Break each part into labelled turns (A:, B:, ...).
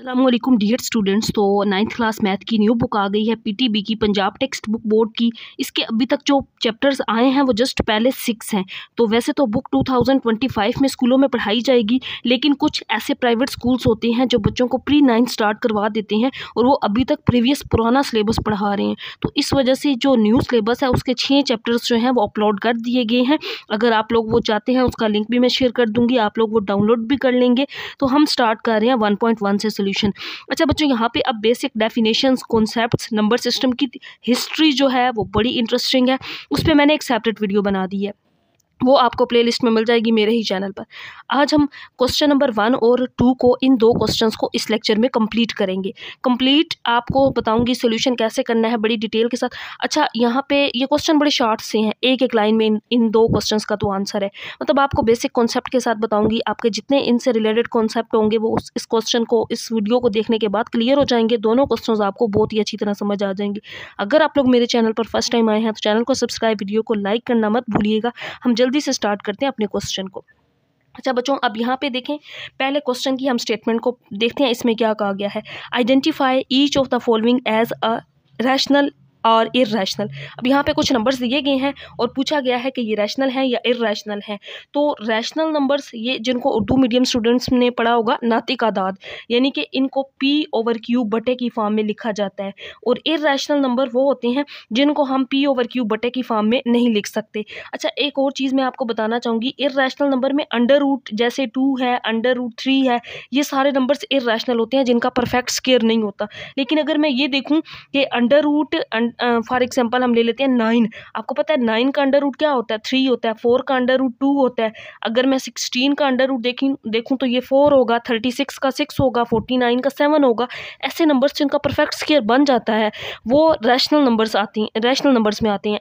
A: अस्सलामुअलैकुम dear students. तो ninth class math की न्यू बुक आ गई है पीटीबी की, पंजाब टेक्स्ट बुक बोर्ड की। इसके अभी तक जो चैप्टर्स आए हैं वो जस्ट पहले 6 हैं। तो वैसे तो बुक 2025 में स्कूलों में पढ़ाई जाएगी, लेकिन कुछ ऐसे प्राइवेट स्कूल्स होते हैं जो बच्चों को प्री 9 स्टार्ट करवा देते हैं और वो अभी तक प्रीवियस पुराना सिलेबस पढ़ा रहे हैं। तो इस वजह से जो न्यू सिलेबस है उसके 6 चैप्टर्स जो हैं वो अपलोड कर दिए गए हैं। अगर आप लोग वो चाहते हैं उसका लिंक भी मैं शेयर कर दूँगी, आप लोग वो डाउनलोड भी कर लेंगे। तो हम स्टार्ट कर रहे हैं 1.1 से सोल्यूशन। अच्छा बच्चों, यहाँ पे अब basic definitions, concepts, number system की हिस्ट्री जो है वो बड़ी इंटरेस्टिंग है। उस पर मैंने एक सेपरेट वीडियो बना दी है, वो आपको प्लेलिस्ट में मिल जाएगी मेरे ही चैनल पर। आज हम क्वेश्चन नंबर 1 और 2 को, इन 2 क्वेश्चंस को इस लेक्चर में कंप्लीट करेंगे। कंप्लीट आपको बताऊंगी सोल्यूशन कैसे करना है बड़ी डिटेल के साथ। अच्छा, यहाँ पे ये क्वेश्चन बड़े शॉर्ट से हैं, एक लाइन में इन 2 क्वेश्चंस का तो आंसर है। मतलब आपको बेसिक कॉन्सेप्ट के साथ बताऊंगी, आपके जितने इनसे रिलेटेड कॉन्सेप्ट होंगे वो इस क्वेश्चन को, इस वीडियो को देखने के बाद क्लियर हो जाएंगे। दोनों क्वेश्चन आपको बहुत ही अच्छी तरह समझ आ जाएंगे। अगर आप लोग मेरे चैनल पर फर्स्ट टाइम आए हैं तो चैनल को सब्सक्राइब, वीडियो को लाइक करना मत भूलिएगा। हम जल्दी से स्टार्ट करते हैं अपने क्वेश्चन को। अच्छा बच्चों, अब यहाँ पे देखें, पहले क्वेश्चन की हम स्टेटमेंट को देखते हैं। इसमें क्या कहा गया है, identify each of the following as a rational और इररेशनल। अब यहाँ पे कुछ नंबर्स दिए गए हैं और पूछा गया है कि ये रैशनल है या इररेशनल है। तो रैशनल नंबर्स, ये जिनको उर्दू मीडियम स्टूडेंट्स ने पढ़ा होगा, नातिक आदाद, यानी कि इनको P/Q बटे की फॉर्म में लिखा जाता है। और इररेशनल नंबर वो होते हैं जिनको हम P/Q बटे की फॉर्म में नहीं लिख सकते। अच्छा, एक और चीज़ मैं आपको बताना चाहूँगी, इररेशनल नंबर में अंडर रूट जैसे 2 है, अंडर रूट 3 है, ये सारे नंबर्स इररेशनल होते हैं जिनका परफेक्ट स्क्वायर नहीं होता। लेकिन अगर मैं ये देखूँ कि अंडर रूट, फॉर एग्जांपल हम ले लेते हैं 9, आपको पता है 9 का अंडर रूट क्या होता है, 3 होता है। 4 का अंडर रूट 2 होता है। अगर मैं 16 का अंडर रूट देखूँ तो ये 4 होगा, 36 का 6 होगा, 49 का 7 होगा। ऐसे नंबर्स जिनका परफेक्ट स्क्वायर बन जाता है वो रैशनल नंबर्स में आते हैं।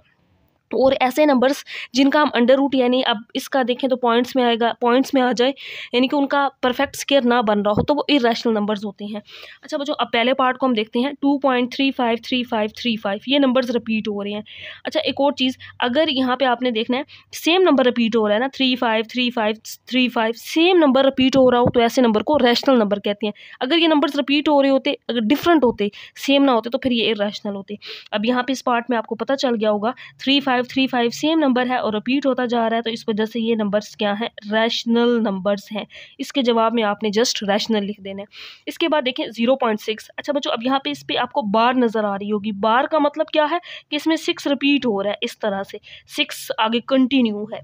A: और ऐसे नंबर्स जिनका हम अंडर रूट, यानी अब इसका देखें तो पॉइंट्स में आएगा, पॉइंट्स में आ जाए, यानी कि उनका परफेक्ट स्क्वायर ना बन रहा हो, तो वो इररेशनल नंबर्स होते हैं। अच्छा बच्चों, अब पहले पार्ट को हम देखते हैं। 2.353535 ये नंबर्स रिपीट हो रहे हैं। अच्छा, एक और चीज़, अगर यहाँ पे आपने देखना है सेम नंबर रिपीट हो रहा है ना, 353535 सेम नंबर रिपीट हो रहा हो तो ऐसे नंबर को रैशनल नंबर कहते हैं। अगर ये नंबर्स रिपीट हो रहे होते, अगर डिफरेंट होते, सेम ना होते, तो फिर ये इररेशनल होते। अब यहाँ पे इस पार्ट में आपको पता चल गया होगा 3535 सेम नंबर है और रिपीट होता जा रहा है, तो इस वजह से ये नंबर्स क्या हैं, रैशनल नंबर्स हैं। इसके जवाब में आपने जस्ट रैशनल लिख देना है। इसके बाद देखें 0.6। अच्छा बच्चों, अब यहाँ पे इस पे आपको बार नज़र आ रही होगी। बार का मतलब क्या है कि इसमें 6 रिपीट हो रहा है, इस तरह से 6 आगे कंटिन्यू है।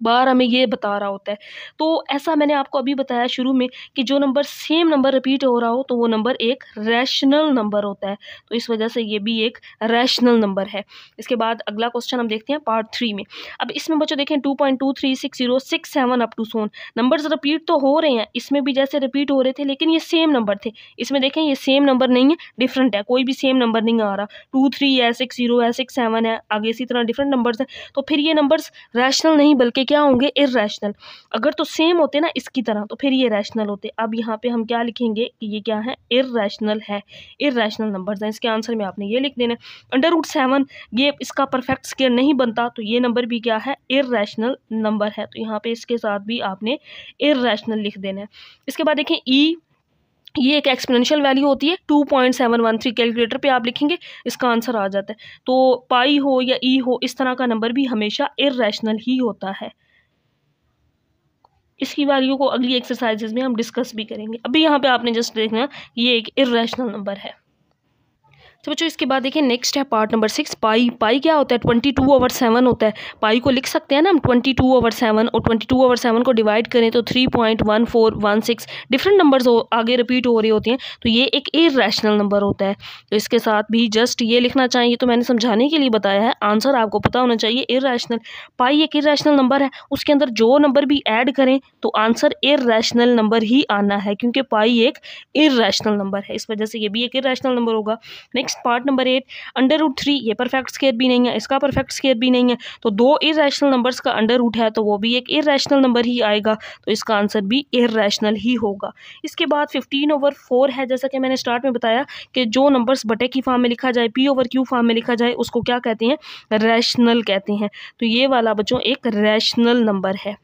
A: बार हमें ये बता रहा होता है। तो ऐसा मैंने आपको अभी बताया शुरू में कि जो नंबर सेम नंबर रिपीट हो रहा हो तो वो नंबर एक रैशनल नंबर होता है। तो इस वजह से ये भी एक रैशनल नंबर है। इसके बाद अगला क्वेश्चन हम देखते हैं पार्ट 3 में। अब इसमें बच्चों देखें 2.236067 अप टू सोन नंबर्स रिपीट तो हो रहे हैं, इसमें भी जैसे रिपीट हो रहे थे, लेकिन ये सेम नंबर थे। इसमें देखें ये सेम नंबर नहीं है, डिफरेंट है, कोई भी सेम नंबर नहीं आ रहा। 23 है, 60 है, 67 है, आगे इसी तरह डिफरेंट नंबर्स हैं। तो फिर ये नंबर्स रैशनल नहीं बल्कि क्या होंगे, इररेशनल। अगर तो सेम होते ना इसकी तरह तो फिर ये रैशनल होते। अब यहाँ पे हम क्या लिखेंगे कि ये क्या है, इररेशनल है, इररेशनल नंबर्स हैं। इसके आंसर में आपने ये लिख देना है। अंडर रूट 7 ये इसका परफेक्ट स्क्वायर नहीं बनता, तो ये नंबर भी क्या है, इररेशनल नंबर है। तो यहाँ पे इसके साथ भी आपने इररेशनल लिख देना है। इसके बाद देखें ये एक एक्सपोनेंशियल वैल्यू होती है 2.713। कैलकुलेटर पे आप लिखेंगे, इसका आंसर आ जाता है। तो पाई हो या ई हो, इस तरह का नंबर भी हमेशा इररेशनल ही होता है। इसकी वैल्यू को अगली एक्सरसाइजेज में हम डिस्कस भी करेंगे। अभी यहाँ पे आपने जस्ट देखना, ये एक इररेशनल नंबर है। तो बच्चों इसके बाद देखिए नेक्स्ट है पार्ट नंबर 6। पाई क्या होता है, 22/7 होता है। पाई को लिख सकते हैं ना हम 22/7, और 22/7 को डिवाइड करें तो 3.1416 डिफरेंट नंबर्स आगे रिपीट हो रहे होते हैं, तो ये एक इररेशनल नंबर होता है। तो इसके साथ भी जस्ट ये लिखना चाहिए, तो मैंने समझाने के लिए बताया है, आंसर आपको पता होना चाहिए इररेशनल। पाई एक इररेशनल नंबर है, उसके अंदर जो नंबर भी ऐड करें तो आंसर इररेशनल नंबर ही आना है, क्योंकि पाई एक इररेशनल नंबर है, इस वजह से ये भी एक इररेशनल नंबर होगा। Next part number 8, under root 3 ये परफेक्ट स्क्वायर भी नहीं है, इसका परफेक्ट स्क्वायर भी नहीं है, तो 2 इररेशनल नंबर्स का अंडर रूट है, तो वो भी एक इररेशनल नंबर ही आएगा, तो इसका आंसर भी इररेशनल ही होगा। इसके बाद 15/4 है, जैसा कि मैंने स्टार्ट में बताया कि जो नंबर्स बटे की फॉर्म में लिखा जाए, P/Q फॉर्म में लिखा जाए, उसको क्या कहते हैं, रैशनल कहते हैं। तो ये वाला बच्चों एक रैशनल नंबर है।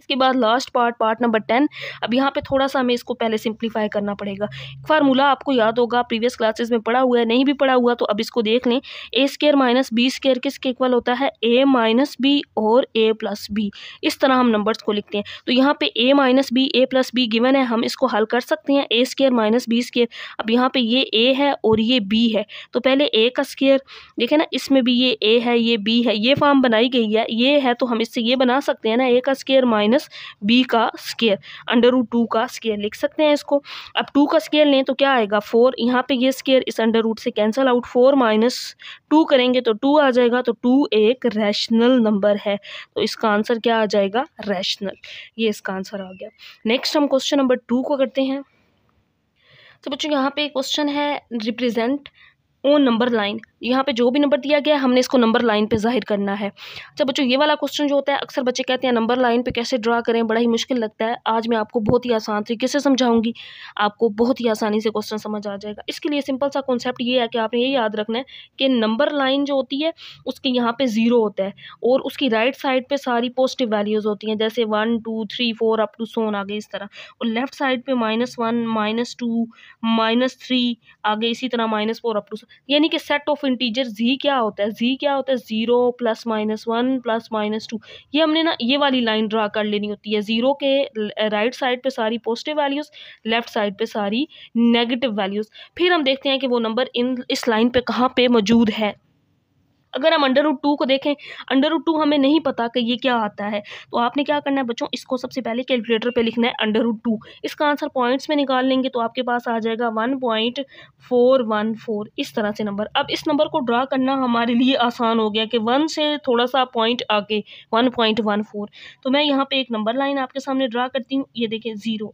A: इसके बाद लास्ट पार्ट नंबर 10। अब यहाँ पे थोड़ा सा हमें इसको पहले सिंप्लीफाई करना पड़ेगा। फार्मूला आपको याद होगा, प्रीवियस क्लासेस में पढ़ा हुआ है, नहीं भी पढ़ा हुआ तो अब इसको देख लें। ए स्क्वायर माइनस बी स्क्वायर किसके इक्वल होता है? ए माइनस बी और ए प्लस बी। इस तरह हम नंबर्स को लिखते हैं। तो यहाँ पे A minus B, A plus B given है, हम इसको हल कर सकते हैं। A square minus B square, अब यहाँ पे ये ए है और ये बी है, तो पहले ए का स्क्वायर, देखें ना इसमें भी ये ए है ये बी है, ये फॉर्म बनाई गई है, ये है तो हम इससे ये बना सकते हैं ना, ए का स्क्वायर माइनस बी का स्क्वायर, √2 का स्क्वायर लिख सकते हैं इसको। अब 2 का स्क्वायर लें तो क्या आएगा? 4। यहाँ पे ये स्क्वायर इस √ से कैंसिल आउट, 4 माइनस 2 करेंगे तो 2 आ जाएगा, तो 2 एक रैशनल नंबर है, तो इसका आंसर क्या आ जाएगा? रैशनल। ये इसका आंसर आ गया। नेक्स्ट हम क्वेश्चन नंबर 2 को करते हैं। तो बच्चों यहाँ पे क्वेश्चन है रिप्रेजेंट ऑन नंबर लाइन। यहाँ पे जो भी नंबर दिया गया है हमने इसको नंबर लाइन पे जाहिर करना है। अच्छा बच्चों, ये वाला क्वेश्चन जो होता है अक्सर बच्चे कहते हैं नंबर लाइन पे कैसे ड्रा करें, बड़ा ही मुश्किल लगता है। आज मैं आपको बहुत ही आसान तरीके से समझाऊंगी, आपको बहुत ही आसानी से क्वेश्चन समझ आ जाएगा। इसके लिए सिंपल सा कॉन्सेप्ट ये है कि आपने ये याद रखना है कि नंबर लाइन जो होती है उसके यहाँ पे 0 होता है और उसकी राइट साइड पे सारी पॉजिटिव वैल्यूज़ होती हैं, जैसे 1 2 3 4 अप टू सोन आगे इस तरह, और लेफ्ट साइड पे -1 -2 -3 आगे इसी तरह -4 अप टू, यानी कि सेट ऑफ इंटीजर जी क्या होता है? जी क्या होता है? 0 + -1 + -2। ये हमने ना ये वाली लाइन ड्रा कर लेनी होती है। 0 के राइट साइड पे सारी पॉजिटिव वैल्यूज़, लेफ्ट साइड पे सारी नेगेटिव वैल्यूज़। फिर हम देखते हैं कि वो नंबर इस लाइन पे कहाँ पे मौजूद है। अगर हम √2 को देखें, √2 हमें नहीं पता कि ये क्या आता है, तो आपने क्या करना है बच्चों, इसको सबसे पहले कैलकुलेटर पे लिखना है √2। इसका आंसर पॉइंट्स में निकाल लेंगे तो आपके पास आ जाएगा 1.414, इस तरह से नंबर। अब इस नंबर को ड्रा करना हमारे लिए आसान हो गया कि 1 से थोड़ा सा पॉइंट आगे 1.14। तो मैं यहाँ पे एक नंबर लाइन आपके सामने ड्रा करती हूँ। ये देखें 0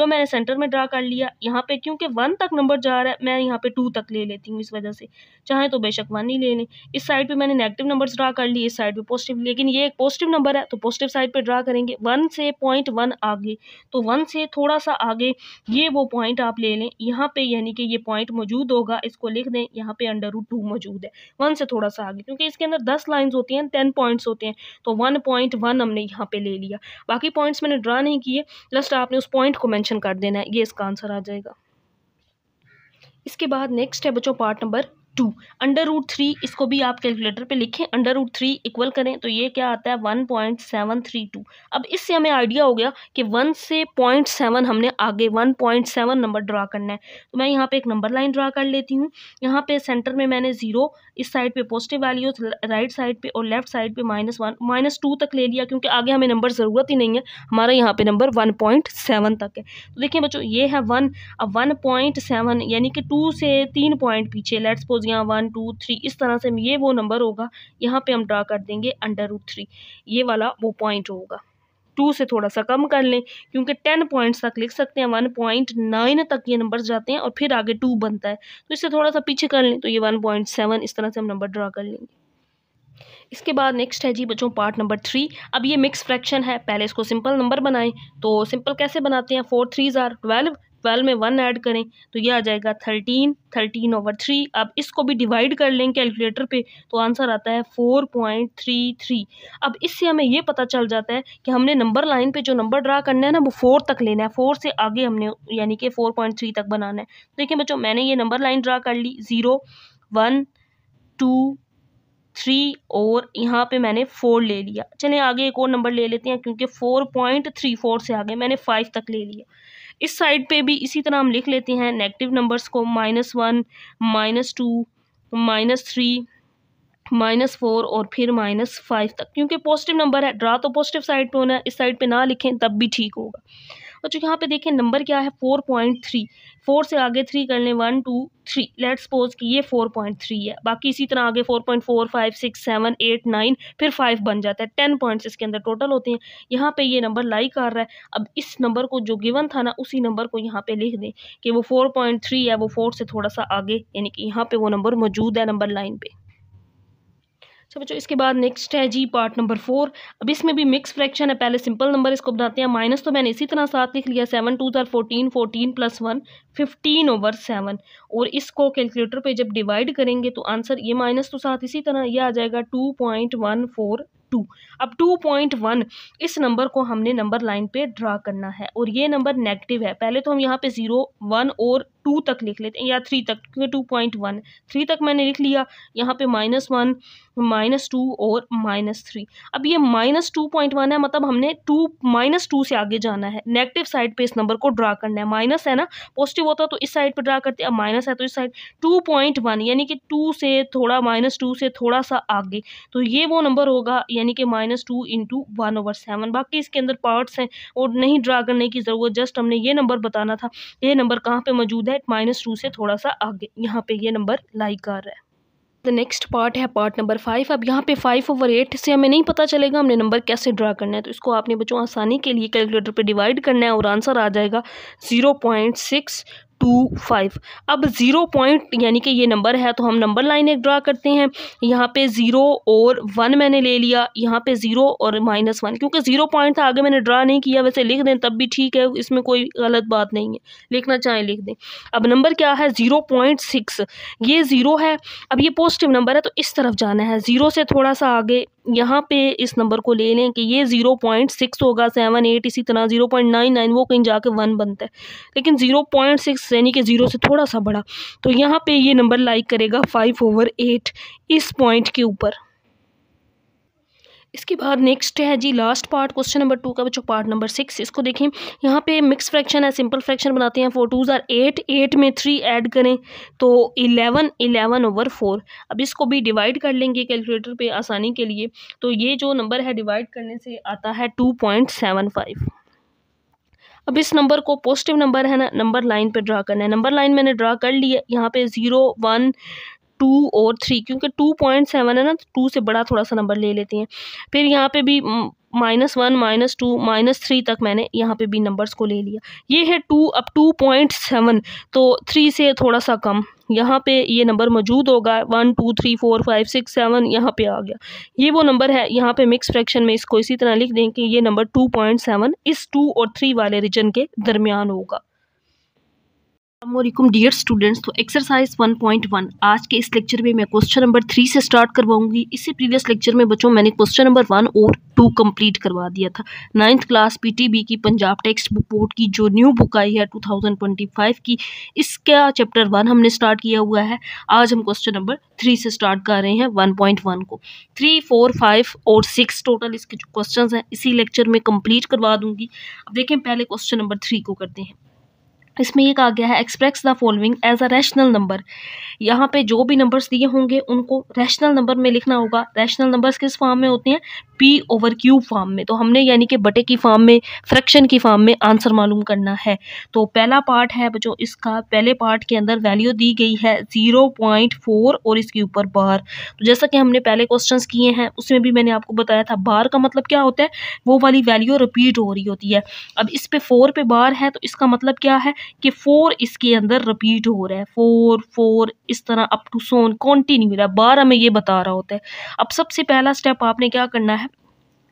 A: मैंने सेंटर में ड्रा कर लिया। यहाँ पे क्योंकि 1 तक नंबर जा रहा है, मैं यहाँ पे 2 तक ले लेती हूँ, इस वजह से। चाहे तो बेशक 1 ही ले लें। इस साइड पे मैंने नेगेटिव नंबर्स ड्रा कर लिए, इस साइड पे पॉजिटिव, लेकिन ये एक पॉजिटिव नंबर है तो पॉजिटिव साइड पे ड्रा करेंगे। 1 से 0.1 आगे, तो 1 से थोड़ा सा आगे ये वो पॉइंट आप ले लें यहाँ पे, यानी कि ये पॉइंट मौजूद होगा, इसको लिख दें यहाँ पे √2 मौजूद है। 1 से थोड़ा सा आगे, क्योंकि इसके अंदर 10 लाइन्स होती हैं, 10 पॉइंट्स होते हैं, तो 1.1 हमने यहाँ पे ले लिया। बाकी पॉइंट्स मैंने ड्रा नहीं किए, जस्ट आपने उस पॉइंट को मैंशन कर देना है, ये इसका आंसर आ जाएगा। इसके बाद नेक्स्ट है बच्चों पार्ट नंबर 2, √3। इसको भी आप कैलकुलेटर पे लिखें, √3 इक्वल करें तो ये क्या आता है? 1.732। अब इससे हमें आइडिया हो गया कि 1 से 0.7 हमने आगे 1.7 नंबर ड्रा करना है। तो मैं यहाँ पे एक नंबर लाइन ड्रा कर लेती हूँ। यहाँ पे सेंटर में मैंने 0, इस साइड पे पॉजिटिव वैल्यूज, राइट साइड पे और लेफ्ट साइड पे -1 -2 तक ले लिया, क्योंकि आगे हमें नंबर ज़रूरत ही नहीं है, हमारा यहाँ पे नंबर 1.7 तक है। तो देखिए बच्चों, ये है 1, अब 1.7 यानी कि 2 से 3 पॉइंट पीछे, लेट्स सपोज यहाँ 1 2 3 इस तरह से ये वो नंबर होगा, यहाँ पे हम ड्रा कर देंगे √3, ये वाला वो पॉइंट होगा। 2 से थोड़ा सा कम कर लें, क्योंकि 10 पॉइंट्स तक लिख सकते हैं, 1.9 तक ये नंबर जाते हैं और फिर आगे 2 बनता है, तो इससे थोड़ा सा पीछे कर लें तो ये 1.7, इस तरह से हम नंबर ड्रा कर लेंगे। इसके बाद नेक्स्ट है जी बच्चों पार्ट नंबर 3। अब ये मिक्स फ्रैक्शन है, पहले इसको सिंपल नंबर बनाएं। तो सिंपल कैसे बनाते हैं? 4 3s are 12, 12 में 1 ऐड करें तो ये आ जाएगा 13, 13/3। अब इसको भी डिवाइड कर लें कैलकुलेटर पे तो आंसर आता है 4.33। अब इससे हमें ये पता चल जाता है कि हमने नंबर लाइन पे जो नंबर ड्रा करना है ना वो 4 तक लेना है, 4 से आगे हमने यानी कि 4.3 तक बनाना है। देखिए बच्चों, मैंने ये नंबर लाइन ड्रा कर ली, 0 1 2 3 और यहाँ पे मैंने 4 ले लिया। चलिए आगे एक और नंबर ले लेते हैं, क्योंकि 4.34 से आगे मैंने 5 तक ले लिया। इस साइड पे भी इसी तरह हम लिख लेते हैं नेगेटिव नंबर्स को, -1 -2 -3 -4 और फिर -5 तक, क्योंकि पॉजिटिव नंबर है, ड्रा तो पॉजिटिव साइड पे होना है, इस साइड पे ना लिखें तब भी ठीक होगा। और जो यहाँ पे देखें नंबर क्या है 4.3, 4 से आगे 3 कर लें 1 2 3, लेट्स सपोज कि ये 4.3 है, बाकी इसी तरह आगे 4.4 5 6 7 8 9 फिर 5 बन जाता है, 10 पॉइंट्स इसके अंदर टोटल होते हैं। यहाँ पे ये नंबर लाई कर रहा है, अब इस नंबर को जो गिवन था ना उसी नंबर को यहाँ पे लिख दें कि वो 4.3 है, वो 4 से थोड़ा सा आगे, यानी कि यहाँ पे वो नंबर मौजूद है नंबर लाइन पे। अच्छा बच्चों, इसके बाद नेक्स्ट है जी पार्ट नंबर 4। अब इसमें भी मिक्स फ्रैक्शन है, पहले सिंपल नंबर इसको बताते हैं। माइनस तो मैंने इसी तरह साथ लिख लिया, 7 2s are 14, 14 + 1 15/7, और इसको कैलकुलेटर पे जब डिवाइड करेंगे तो आंसर ये माइनस तो साथ इसी तरह ये आ जाएगा 2.14 2। अब 2.1 इस नंबर को हमने नंबर लाइन पे ड्रा करना है और ये नंबर नेगेटिव है। पहले तो हम यहाँ पे 0, 1 और 2 तक लिख लेते हैं या 3 तक, क्योंकि 2.1 3 तक मैंने लिख लिया। यहाँ पे -1, -2 और -3। अब ये -2.1 है, मतलब हमने -2 से आगे जाना है, नेगेटिव साइड पे इस नंबर को ड्रा करना है। माइनस है ना, पॉजिटिव होता तो इस साइड पे ड्रा करते, अब माइनस है तो इस साइड 2.1 यानी कि 2 से थोड़ा -2 से थोड़ा सा आगे, तो ये वो नंबर होगा, यानी कि -2 × 1/7। बाकी इसके अंदर पार्ट्स हैं और नहीं ड्रा करने की ज़रूरत, जस्ट हमने ये नंबर बताना था। ये नंबर कहाँ पे मौजूद है, -2 से थोड़ा सा आगे, यहाँ पे ये नंबर लाई कर रहा है। द नेक्स्ट पार्ट है पार्ट नंबर 5। अब यहाँ पे 5/8 से हमें नहीं पता चलेगा हमने नंबर कैसे ड्रा करना है, तो इसको आपने बच्चों आसानी के लिए कैलकुलेटर पे डिवाइड करना है और आंसर आ जाएगा 0.625। अब 0 पॉइंट यानी कि ये नंबर है, तो हम नंबर लाइन एक ड्रा करते हैं। यहाँ पे 0 और 1 मैंने ले लिया, यहाँ पे 0 और -1, क्योंकि 0 पॉइंट था आगे मैंने ड्रा नहीं किया, वैसे लिख दें तब भी ठीक है, इसमें कोई गलत बात नहीं है, लिखना चाहें लिख दें। अब नंबर क्या है 0.6, ये 0 है। अब ये पॉजिटिव नंबर है तो इस तरफ जाना है, 0 से थोड़ा सा आगे, यहाँ पे इस नंबर को ले लें कि ये 0.6 होगा, 7, 8 इसी तरह 0.99 वो कहीं जाके 1 बनता है, लेकिन 0.6 यानी कि 0 से थोड़ा सा बड़ा, तो यहाँ पे ये नंबर लाइक करेगा 5/8 इस पॉइंट के ऊपर। इसके बाद नेक्स्ट है जी लास्ट पार्ट क्वेश्चन नंबर 2 का बच्चों, पार्ट नंबर 6। इसको देखें, यहाँ पे मिक्स फ्रैक्शन है, सिंपल फ्रैक्शन बनाते हैं। 4 2s 8, 8 में 3 ऐड करें तो 11/4। अब इसको भी डिवाइड कर लेंगे कैलकुलेटर पे आसानी के लिए, तो ये जो नंबर है डिवाइड करने से आता है 2.75। अब इस नंबर को पॉजिटिव नंबर है ना, नंबर लाइन पे ड्रा करना है। नंबर लाइन मैंने ड्रा कर ली है, यहाँ पे 0, 1, 2 और 3, क्योंकि 2.7 है ना, 2 से बड़ा थोड़ा सा नंबर ले लेते हैं। फिर यहाँ पे भी -1, -2, -3 तक मैंने यहाँ पे भी नंबर्स को ले लिया। ये है 2, अब 2.7 तो 3 से थोड़ा सा कम, यहाँ पे ये नंबर मौजूद होगा। 1 2 3 4 5 6 7 यहाँ पे आ गया, ये वो नंबर है। यहाँ पे मिक्स फ्रैक्शन में इसको इसी तरह लिख दें कि ये नंबर 2.7 इस 2 और 3 वाले रीजन के दरमियान होगा। अस्सलामुअलैकुम डियर स्टूडेंट्स, तो एक्सरसाइज 1.1 आज के इस लेक्चर में मैं क्वेश्चन नंबर 3 से स्टार्ट करवाऊंगी। इससे प्रीवियस लेक्चर में बच्चों मैंने क्वेश्चन नंबर 1 और 2 कंप्लीट करवा दिया था। 9th क्लास पीटीबी की पंजाब टेक्स्ट बुक बोर्ड की जो न्यू बुक आई है 2025 की, इसका चैप्टर 1 हमने स्टार्ट किया हुआ है। आज हम क्वेश्चन नंबर 3 से स्टार्ट कर रहे हैं 1.1 को। 3, 4, 5 और 6 टोटल इसके जो क्वेश्चन हैं इसी लेक्चर में कंप्लीट करवा दूंगी। अब देखें पहले क्वेश्चन नंबर 3 को करते हैं। इसमें ये कहा गया है express the following as a rational number. यहाँ पे जो भी नंबर्स दिए होंगे उनको रैशनल नंबर में लिखना होगा। रैशनल नंबर्स किस फॉर्म में होते हैं, P/Q फॉर्म में। तो हमने यानी कि बटे की फॉर्म में, फ्रैक्शन की फॉर्म में आंसर मालूम करना है। तो पहला पार्ट है बच्चों इसका, पहले पार्ट के अंदर वैल्यू दी गई है 0.4 और इसके ऊपर बार। तो जैसा कि हमने पहले क्वेश्चंस किए हैं उसमें भी मैंने आपको बताया था, बार का मतलब क्या होता है, वो वाली वैल्यू रिपीट हो रही होती है। अब इस पे 4 पे बार है तो इसका मतलब क्या है कि 4 इसके अंदर रिपीट हो रहा है, 4 4 इस तरह अप टू सोन कंटिन्यू रहा है, बार हमें ये बता रहा होता है। अब सबसे पहला स्टेप आपने क्या करना है,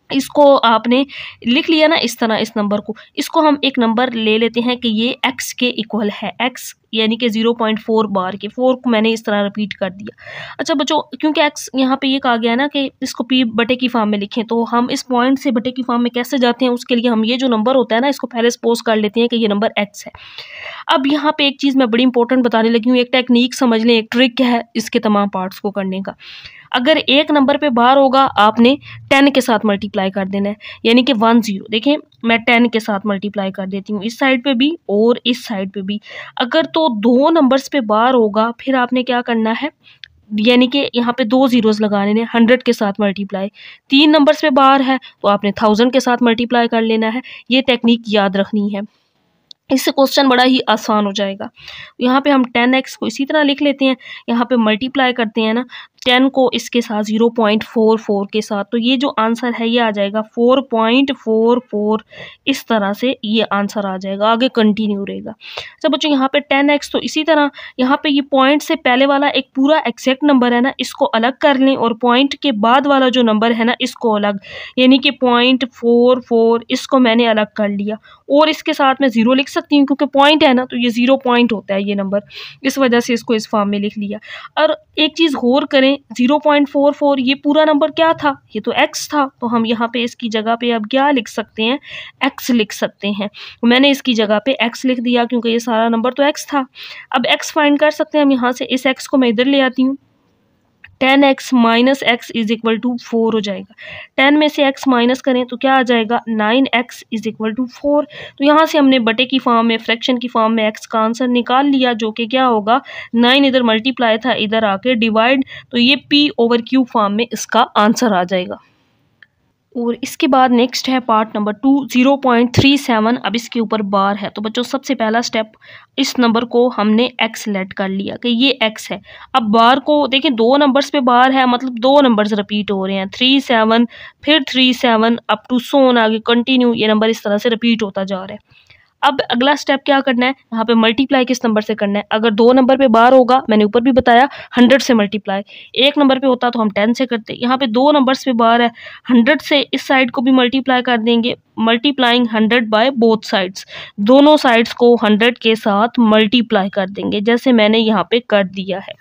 A: इसको आपने लिख लिया ना इस तरह, इस नंबर को, इसको हम एक नंबर ले लेते हैं कि ये x के इक्वल है, x यानी कि 0.4 बार के, 4 को मैंने इस तरह रिपीट कर दिया। अच्छा बच्चों, क्योंकि x यहाँ पे ये कहा गया है ना कि इसको p बटे की फॉर्म में लिखें, तो हम इस पॉइंट से बटे की फॉर्म में कैसे जाते हैं, उसके लिए हम ये जो नंबर होता है ना इसको पहले सपोज कर लेते हैं कि ये नंबर x है। अब यहाँ पे एक चीज़ मैं बड़ी इंपॉर्टेंट बताने लगी हूँ, एक टेक्निक समझ लें, एक ट्रिक है इसके तमाम पार्ट्स को करने का। अगर एक नंबर पे बार होगा आपने 10 के साथ मल्टीप्लाई कर देना है, यानी कि 10। देखें मैं 10 के साथ मल्टीप्लाई कर देती हूँ, इस साइड पे भी और इस साइड पे भी। अगर तो 2 नंबर्स पे बार होगा फिर आपने क्या करना है, यानी कि यहाँ पे 2 ज़ीरोज़ लगाने हैं, 100 के साथ मल्टीप्लाई। 3 नंबर्स पे बार है तो आपने 1000 के साथ मल्टीप्लाई कर लेना है। ये टेक्निक याद रखनी है, इससे क्वेश्चन बड़ा ही आसान हो जाएगा। यहाँ पे हम 10x को इसी तरह लिख लेते हैं, यहाँ पे मल्टीप्लाई करते हैं ना 10 को इसके साथ 0.44 के साथ, तो ये जो आंसर है ये आ जाएगा 4.44। इस तरह से ये आंसर आ जाएगा, आगे कंटिन्यू रहेगा। अच्छा बच्चों, यहाँ पे 10x तो इसी तरह यहाँ पे ये पॉइंट से पहले वाला एक पूरा एग्जैक्ट नंबर है ना, इसको अलग कर लें और पॉइंट के बाद वाला जो नंबर है ना इसको अलग, यानी कि 0.44 इसको मैंने अलग कर लिया और इसके साथ मैं 0 लिख सकती हूँ क्योंकि पॉइंट है ना, तो ये 0 पॉइंट होता है ये नंबर, इस वजह से इसको इस फॉर्म में लिख लिया। और एक चीज़ गौर करें, करें 0.44, ये पूरा नंबर क्या था, ये तो x था, तो हम यहाँ पे इसकी जगह पे अब क्या लिख सकते हैं, x लिख सकते हैं। मैंने इसकी जगह पे x लिख दिया क्योंकि ये सारा नंबर तो x था। अब x फाइंड कर सकते हैं हम यहाँ से, इस x को मैं इधर ले आती हूँ, 10x minus x is equal to 4 हो जाएगा। 10 में से x माइनस करें तो क्या आ जाएगा, 9x इज इक्वल टू 4। तो यहाँ से हमने बटे की फॉर्म में, फ्रैक्शन की फॉर्म में x का आंसर निकाल लिया, जो कि क्या होगा, 9 इधर मल्टीप्लाई था, इधर आके डिवाइड, तो ये p/q फॉर्म में इसका आंसर आ जाएगा। और इसके बाद नेक्स्ट है पार्ट नंबर 2, 0.37। अब इसके ऊपर बार है, तो बच्चों सबसे पहला स्टेप, इस नंबर को हमने x लेट कर लिया कि ये x है। अब बार को देखें, 2 नंबर्स पे बार है, मतलब 2 नंबर्स रिपीट हो रहे हैं, 3 7 फिर 3 7 अप टू सोन, आगे कंटिन्यू, ये नंबर इस तरह से रिपीट होता जा रहा है। अब अगला स्टेप क्या करना है, यहाँ पे मल्टीप्लाई किस नंबर से करना है। अगर 2 नंबर पे बार होगा, मैंने ऊपर भी बताया 100 से मल्टीप्लाई, 1 नंबर पे होता तो हम 10 से करते। यहाँ पे 2 नंबर्स पे बार है, 100 से इस साइड को भी मल्टीप्लाई कर देंगे, मल्टीप्लाइंग 100 बाय बोथ साइड्स, दोनों साइड्स को 100 के साथ मल्टीप्लाई कर देंगे, जैसे मैंने यहाँ पे कर दिया है।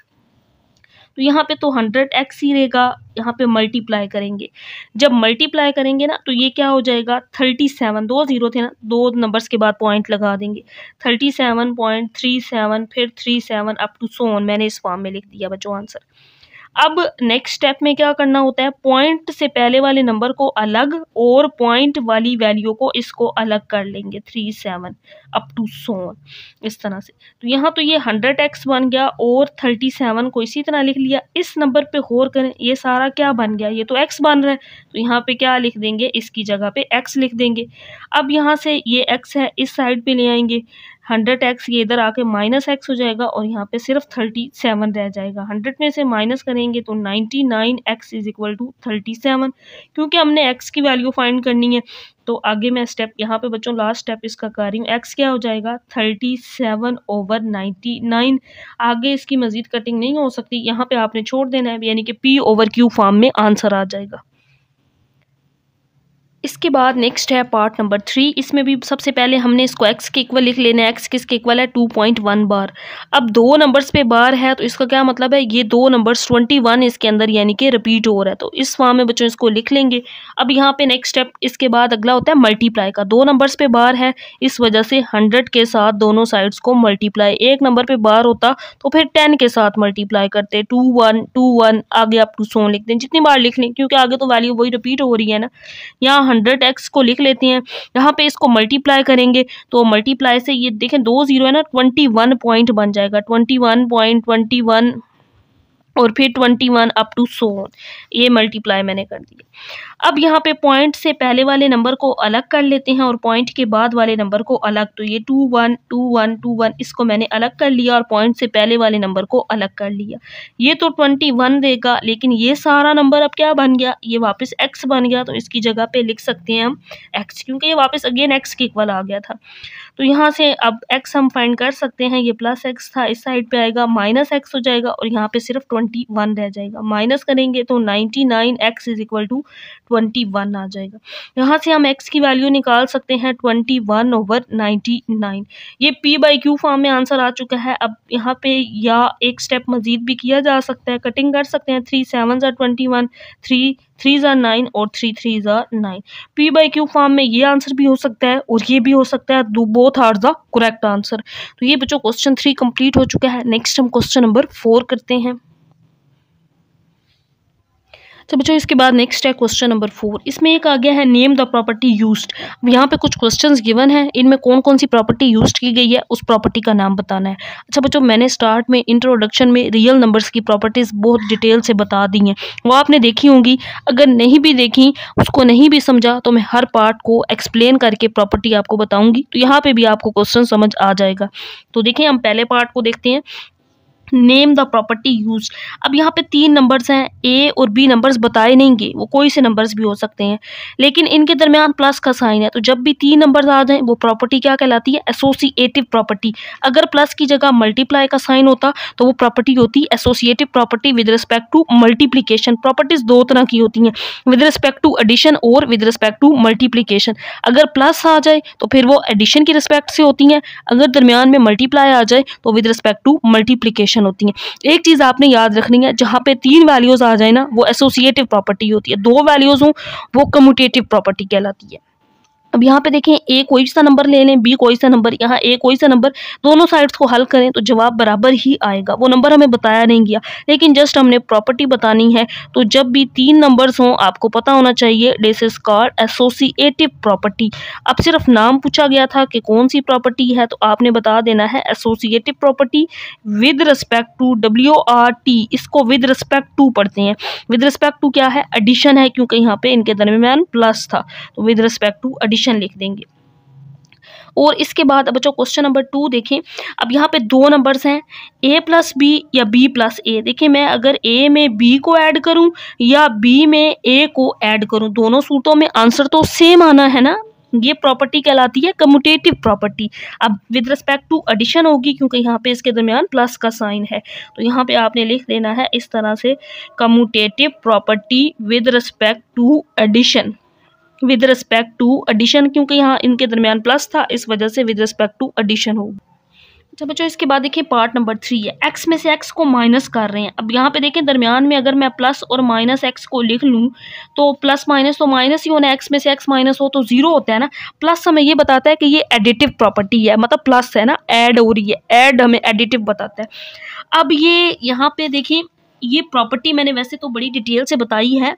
A: तो यहाँ पे तो 100x ही रहेगा, यहाँ पे मल्टीप्लाई करेंगे, जब मल्टीप्लाई करेंगे ना तो ये क्या हो जाएगा, 37, 2 0 थे ना, 2 नंबर्स के बाद पॉइंट लगा देंगे, 37.37 फिर 37 अप टू सो ऑन, मैंने इस फॉर्म में लिख दिया बच्चों आंसर। अब नेक्स्ट स्टेप में क्या करना होता है, पॉइंट से पहले वाले नंबर को अलग और पॉइंट वाली वैल्यू को इसको अलग कर लेंगे, 37 अप टू सो ऑन, इस तरह से। तो यहाँ तो ये 100x बन गया और 37 को इसी तरह लिख लिया। इस नंबर पे गौर करें, ये सारा क्या बन गया, ये तो x बन रहा है, तो यहाँ पे क्या लिख देंगे, इसकी जगह पे x लिख देंगे। अब यहाँ से ये x है, इस साइड पे ले आएंगे, 100x ये इधर आके माइनस x हो जाएगा और यहाँ पे सिर्फ 37 रह जाएगा। 100 में से माइनस करेंगे तो 99x इज इक्वल टू 37, क्योंकि हमने x की वैल्यू फाइंड करनी है। तो आगे मैं स्टेप यहाँ पे बच्चों लास्ट स्टेप इसका कर रही हूँ, x क्या हो जाएगा, 37/99। आगे इसकी मजीद कटिंग नहीं हो सकती, यहाँ पे आपने छोड़ देना है, यानी कि p/q फॉर्म में आंसर आ जाएगा। इसके बाद नेक्स्ट है पार्ट नंबर 3। इसमें भी सबसे पहले हमने इसको x के इक्वल लिख लेना है। x किसके इक्वल है, 2.1 बार। अब 2 नंबर्स पे बार है तो इसका क्या मतलब है, ये 2 नंबर्स 21 इसके अंदर यानी कि रिपीट हो रहा है, तो इस फॉर्म में बच्चों इसको लिख लेंगे। अब यहाँ पे नेक्स्ट स्टेप इसके बाद अगला होता है मल्टीप्लाई का। 2 नंबर्स पे बार है, इस वजह से 100 के साथ दोनों साइड्स को मल्टीप्लाई, 1 नंबर पे बार होता तो फिर 10 के साथ मल्टीप्लाई करते, 2 1 2 1 आगे आप टू सो लिख दें, जितनी बार लिख लें, क्योंकि आगे तो वैल्यू वही रिपीट हो रही है ना। यहाँ 100x को लिख लेते हैं, यहाँ पे इसको मल्टीप्लाई करेंगे तो मल्टीप्लाई से ये देखें 2 0 है ना, 21 पॉइंट बन जाएगा, 21.21 और फिर 21 अप टू सो ऑन, ये मल्टीप्लाई मैंने कर दिया। अब यहाँ पे पॉइंट से पहले वाले नंबर को अलग कर लेते हैं और पॉइंट के बाद वाले नंबर को अलग, तो ये 2 1 2 1 2 1 इसको मैंने अलग कर लिया और पॉइंट से पहले वाले नंबर को अलग कर लिया। ये तो 21 देगा, लेकिन ये सारा नंबर अब क्या बन गया, ये वापस x बन गया, तो इसकी जगह पे लिख सकते हैं हम x, क्योंकि ये वापस अगेन x के इक्वल आ गया था। तो यहाँ से अब x हम फाइंड कर सकते हैं, ये प्लस x था, इस साइड पे आएगा माइनस x हो जाएगा और यहाँ पे सिर्फ 21 रह जाएगा। माइनस करेंगे तो 99x इज इक्वल टू 21 आ जाएगा। यहाँ से हम x की वैल्यू निकाल सकते हैं 21/99। ये p/q फॉर्म में आंसर आ चुका है। अब यहाँ पे या एक स्टेप मजीद भी किया जा सकता है, कटिंग कर सकते हैं, 3 7 21, 3 3 9 और 3 3 9। p/q फॉर्म में ये आंसर भी हो सकता है और ये भी हो सकता है, both are the correct answer. तो ये बच्चों क्वेश्चन 3 कंप्लीट हो चुका है। नेक्स्ट हम क्वेश्चन नंबर 4 करते हैं। तो बच्चों इसके बाद नेक्स्ट है क्वेश्चन नंबर 4। इसमें एक आ गया है नेम द प्रॉपर्टी यूज्ड। यहाँ पे कुछ क्वेश्चंस गिवन है, इनमें कौन कौन सी प्रॉपर्टी यूज्ड की गई है उस प्रॉपर्टी का नाम बताना है। अच्छा बच्चों, मैंने स्टार्ट में इंट्रोडक्शन में रियल नंबर्स की प्रॉपर्टीज बहुत डिटेल से बता दी हैं, वो आपने देखी होंगी। अगर नहीं भी देखी, उसको नहीं भी समझा, तो मैं हर पार्ट को एक्सप्लेन करके प्रॉपर्टी आपको बताऊंगी, तो यहाँ पे भी आपको क्वेश्चन समझ आ जाएगा। तो देखिए हम पहले पार्ट को देखते हैं, नेम द प्रॉपर्टी यूज। अब यहाँ पे 3 नंबर्स हैं, ए और बी नंबर्स बताए नहीं गए, वो कोई से नंबर्स भी हो सकते हैं, लेकिन इनके दरमियान प्लस का साइन है, तो जब भी 3 नंबर्स आ जाएं वो प्रॉपर्टी क्या कहलाती है, एसोसिएटिव प्रॉपर्टी। अगर प्लस की जगह मल्टीप्लाई का साइन होता तो वो प्रॉपर्टी होती associative property with respect to multiplication. Properties 2 तरह की होती हैं, विद रिस्पेक्ट टू एडिशन और विद रिस्पेक्ट टू मल्टीप्लीकेशन। अगर प्लस आ जाए तो फिर वो एडिशन की रिस्पेक्ट से होती हैं, अगर दरमियान में मल्टीप्लाई आ जाए तो with respect to multiplication addition होती हैं। एक चीज़ आपने याद रखनी है, जहाँ पे 3 वैल्यूज आ जाए ना वो एसोसिएटिव प्रॉपर्टी होती है, 2 वैल्यूज हों वो कम्यूटेटिव प्रॉपर्टी कहलाती है। अब यहाँ पे देखें ए कोई सा नंबर ले लें, बी कोई सा नंबर, यहाँ ए कोई सा नंबर, दोनों साइड्स को हल करें तो जवाब बराबर ही आएगा। वो नंबर हमें बताया नहीं गया, लेकिन जस्ट हमने प्रॉपर्टी बतानी है। तो जब भी 3 नंबर्स हों आपको पता होना चाहिए this is called associative property. अब सिर्फ नाम पूछा गया था कि कौन सी प्रॉपर्टी है, तो आपने बता देना है associative property with respect to WRT। इसको विद रिस्पेक्ट टू पढ़ते हैं। विद रिस्पेक्ट टू क्या है? एडिशन है, क्योंकि यहाँ पे इनके दरमियान प्लस था, तो विद रिस्पेक्ट टू एडिशन लिख देंगे। और इसके बाद अब बच्चों क्वेश्चन नंबर 2 देखें। अब यहाँ पे 2 नंबर्स हैं, a प्लस बी या b प्लस ए। देखिए मैं अगर a में b को ऐड करूँ या b में a को ऐड करूँ, दोनों सूरतों में आंसर तो सेम आना है ना। ये प्रॉपर्टी कहलाती है कम्यूटेटिव प्रॉपर्टी। अब विद रिस्पेक्ट टू एडिशन होगी, क्योंकि यहाँ पे इसके दरमियान प्लस का साइन है, तो यहाँ पे आपने लिख देना है इस तरह से commutative property with respect to addition. With respect to addition, क्योंकि यहाँ इनके दरमियान प्लस था, इस वजह से विद रिस्पेक्ट टू एडिशन होगी। अच्छा बच्चों इसके बाद देखिए पार्ट नंबर 3 है, x में से x को माइनस कर रहे हैं। अब यहाँ पे देखें दरमियान में अगर मैं प्लस और माइनस x को लिख लूँ तो प्लस माइनस तो माइनस ही होना है, x में से x माइनस हो तो 0 होता है ना। प्लस हमें ये बताता है कि ये एडिटिव प्रॉपर्टी है, मतलब प्लस है ना, ऐड हो रही है, ऐड हमें एडिटिव बताता है। अब ये यहाँ पे देखिए ये प्रॉपर्टी मैंने वैसे तो बड़ी डिटेल से बताई है।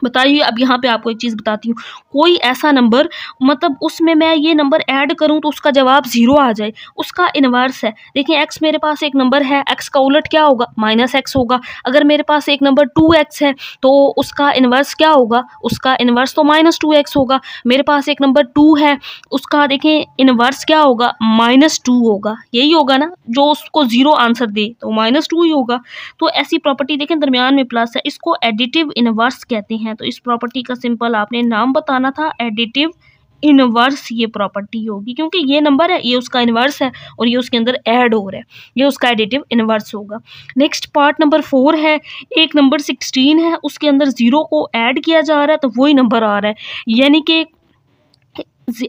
A: अब यहाँ पे आपको एक चीज़ बताती हूँ, कोई ऐसा नंबर मतलब उसमें मैं ये नंबर ऐड करूँ तो उसका जवाब 0 आ जाए, उसका इन्वर्स है। देखिए x मेरे पास एक नंबर है, x का उलट क्या होगा? माइनस x होगा। अगर मेरे पास एक नंबर 2x है तो उसका इन्वर्स क्या होगा? उसका इन्वर्स तो माइनस 2x होगा। मेरे पास एक नंबर 2 है, उसका देखें इन्वर्स क्या होगा? माइनस 2 होगा। यही होगा ना, जो उसको 0 आंसर दे तो माइनस 2 ही होगा। तो ऐसी प्रॉपर्टी देखें दरमियान में प्लस है, इसको एडिटिव इन्वर्स कहते हैं। तो इस प्रॉपर्टी का सिंपल आपने नाम बताना था, एडिटिव इनवर्स ये प्रॉपर्टी होगी, क्योंकि ये नंबर है, ये उसका इनवर्स है और ये उसके अंदर ऐड हो रहा है, ये उसका एडिटिव इनवर्स होगा। नेक्स्ट पार्ट नंबर 4 है, एक नंबर 16 है, उसके अंदर 0 को ऐड किया जा रहा है तो वही नंबर आ रहा है, यानी कि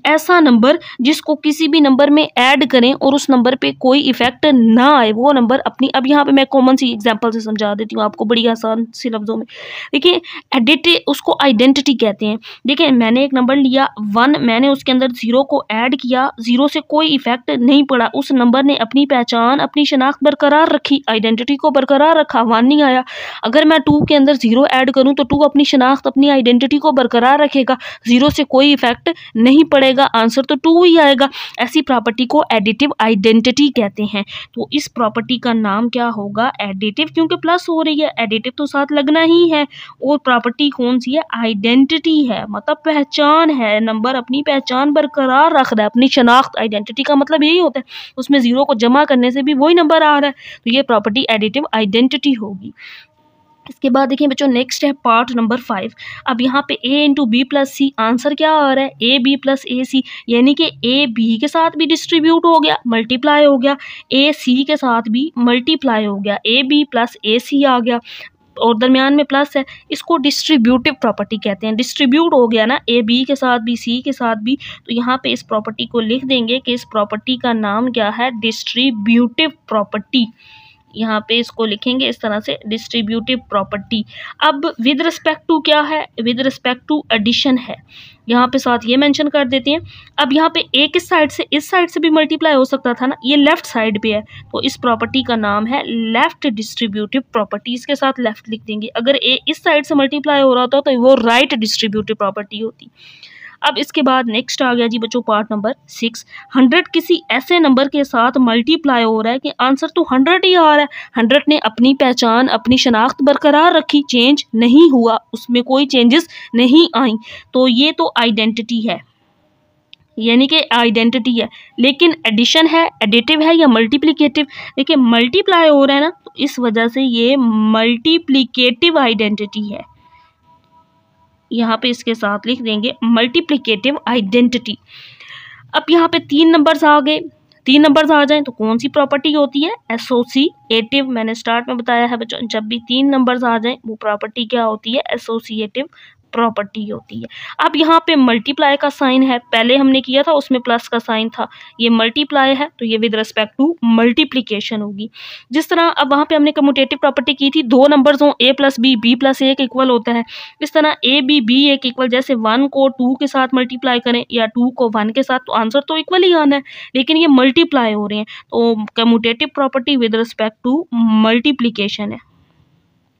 A: ऐसा नंबर जिसको किसी भी नंबर में ऐड करें और उस नंबर पे कोई इफेक्ट ना आए, वो नंबर अपनी। अब यहाँ पे मैं कॉमन सी एग्जांपल से समझा देती हूँ आपको बड़ी आसान सी लफ्ज़ों में। देखिए एडिट उसको आइडेंटिटी कहते हैं। देखिए मैंने एक नंबर लिया 1, मैंने उसके अंदर 0 को ऐड किया, 0 से कोई इफेक्ट नहीं पड़ा, उस नंबर ने अपनी पहचान अपनी शनाख्त बरकरार रखी, आइडेंटिटी को बरकरार रखा, 1 नहीं आया। अगर मैं 2 के अंदर 0 ऐड करूँ तो 2 अपनी शनाख्त अपनी आइडेंटिटी को बरकरार रखेगा, 0 से कोई इफेक्ट नहीं पड़ेगा, आंसर तो 2 ही आएगा। ऐसी प्रॉपर्टी को एडिटिव आइडेंटिटी कहते हैं। तो इस प्रॉपर्टी का नाम क्या होगा? एडिटिव, क्योंकि प्लस हो रही है, एडिटिव तो साथ लगना ही है। और प्रॉपर्टी कौन सी है? आइडेंटिटी है, मतलब पहचान है, नंबर अपनी पहचान बरकरार रख रहा है, अपनी शनाख्त। आइडेंटिटी का मतलब यही होता है, उसमें 0 को जमा करने से भी वही नंबर आ रहा है, तो ये प्रॉपर्टी एडिटिव आइडेंटिटी होगी। इसके बाद देखिए बच्चों नेक्स्ट है पार्ट नंबर 5। अब यहाँ पे a into B plus C, answer क्या आ रहा है? ए बी प्लस ए सी, यानी कि ए बी के साथ भी डिस्ट्रीब्यूट हो गया, मल्टीप्लाई हो गया, ए सी के साथ भी मल्टीप्लाई हो गया, ए बी प्लस ए सी आ गया और दरमियान में प्लस है। इसको डिस्ट्रीब्यूटिव प्रॉपर्टी कहते हैं। डिस्ट्रीब्यूट हो गया ना, ए बी के साथ भी सी के साथ भी, तो यहाँ पे इस प्रॉपर्टी को लिख देंगे कि इस प्रॉपर्टी का नाम क्या है? Distributive property. यहाँ पे इसको लिखेंगे इस तरह से, डिस्ट्रीब्यूटिव प्रॉपर्टी। अब विद रिस्पेक्ट टू क्या है? विद रिस्पेक्ट टू एडिशन है, यहाँ पे साथ ये मेंशन कर देते हैं। अब यहाँ पे एक इस साइड से इस साइड से भी मल्टीप्लाई हो सकता था ना, ये लेफ्ट साइड पे है, तो इस प्रॉपर्टी का नाम है लेफ्ट डिस्ट्रीब्यूटिव प्रॉपर्टी। इसके साथ लेफ्ट लिख देंगे। अगर ए इस साइड से मल्टीप्लाई हो रहा होता तो वो राइट डिस्ट्रीब्यूटिव प्रॉपर्टी होती। अब इसके बाद नेक्स्ट आ गया जी बच्चों पार्ट नंबर 6। 100 किसी ऐसे नंबर के साथ मल्टीप्लाई हो रहा है कि आंसर तो 100 ही आ रहा है। 100 ने अपनी पहचान अपनी शनाख्त बरकरार रखी, चेंज नहीं हुआ, उसमें कोई चेंजेस नहीं आई, तो ये तो आइडेंटिटी है, यानी कि आइडेंटिटी है। लेकिन एडिशन है, एडिटिव है या मल्टीप्लिकेटिव? देखिए मल्टीप्लाई हो रहा है ना, तो इस वजह से ये मल्टीप्लिकेटिव आइडेंटिटी है। यहाँ पे इसके साथ लिख देंगे मल्टीप्लिकेटिव आइडेंटिटी। अब यहाँ पे 3 नंबर्स आ गए, 3 नंबर्स आ जाएं तो कौन सी प्रॉपर्टी होती है? एसोसिएटिव। मैंने स्टार्ट में बताया है बच्चों, जब भी 3 नंबर्स आ जाएं वो प्रॉपर्टी क्या होती है? एसोसिएटिव प्रॉपर्टी होती है। अब यहाँ पे मल्टीप्लाई का साइन है, पहले हमने किया था उसमें प्लस का साइन था, ये मल्टीप्लाई है तो ये विद रिस्पेक्ट टू मल्टीप्लिकेशन होगी। जिस तरह अब वहाँ पे हमने कम्यूटेटिव प्रॉपर्टी की थी, दो नंबर्स हों a plus B, b plus A के इक्वल होता है, इस तरह a b b ए के इक्वल, जैसे 1 को 2 के साथ मल्टीप्लाई करें या 2 को 1 के साथ तो आंसर तो इक्वल ही आना है, लेकिन ये मल्टीप्लाई हो रहे हैं तो commutative property with respect to multiplication है।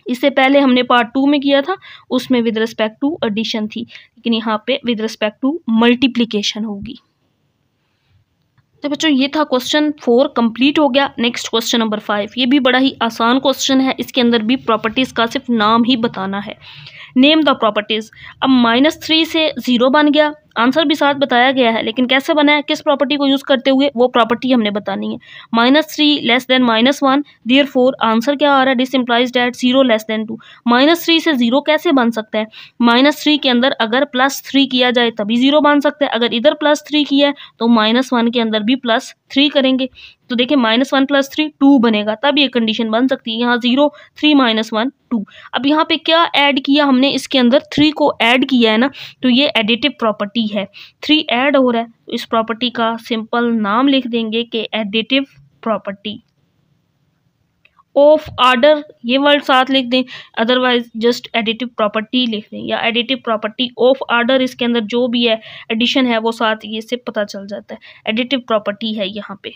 A: इससे पहले हमने पार्ट 2 में किया था, उसमें विद रिस्पेक्ट टू एडिशन थी, लेकिन यहाँ पे विद रिस्पेक्ट टू मल्टीप्लिकेशन होगी। तो बच्चों ये था क्वेश्चन 4 कंप्लीट हो गया। नेक्स्ट क्वेश्चन नंबर 5, ये भी बड़ा ही आसान क्वेश्चन है, इसके अंदर भी प्रॉपर्टीज़ का सिर्फ नाम ही बताना है। Name the properties. अब -3 से 0 बन गया, आंसर भी साथ बताया गया है, लेकिन कैसे बना है, किस प्रॉपर्टी को यूज़ करते हुए, वो प्रॉपर्टी हमने बतानी है। -3 लेस देन -1, देयरफॉर आंसर क्या आ रहा है, this implies that 0 less than 2। -3 से 0 कैसे बन सकता है, -3 के अंदर अगर +3 किया जाए तभी 0 बन सकता है, अगर इधर +3 किया है तो -1 के अंदर भी +3 करेंगे तो देखिए -1 + 3 2 बनेगा, तब ये कंडीशन बन सकती है। यहाँ 0 3 -1 2। अब यहाँ पे क्या ऐड किया हमने, इसके अंदर 3 को ऐड किया है ना, तो ये एडिटिव प्रॉपर्टी है, 3 ऐड हो रहा है तो इस प्रॉपर्टी का सिंपल नाम लिख देंगे कि एडिटिव प्रॉपर्टी ऑफ आर्डर, ये वर्ड साथ लिख दें, अदरवाइज जस्ट एडिटिव प्रॉपर्टी लिख दें, या एडिटिव प्रॉपर्टी ऑफ आर्डर, इसके अंदर जो भी है एडिशन है वो साथ ये से पता चल जाता है, एडिटिव प्रॉपर्टी है यहाँ पे।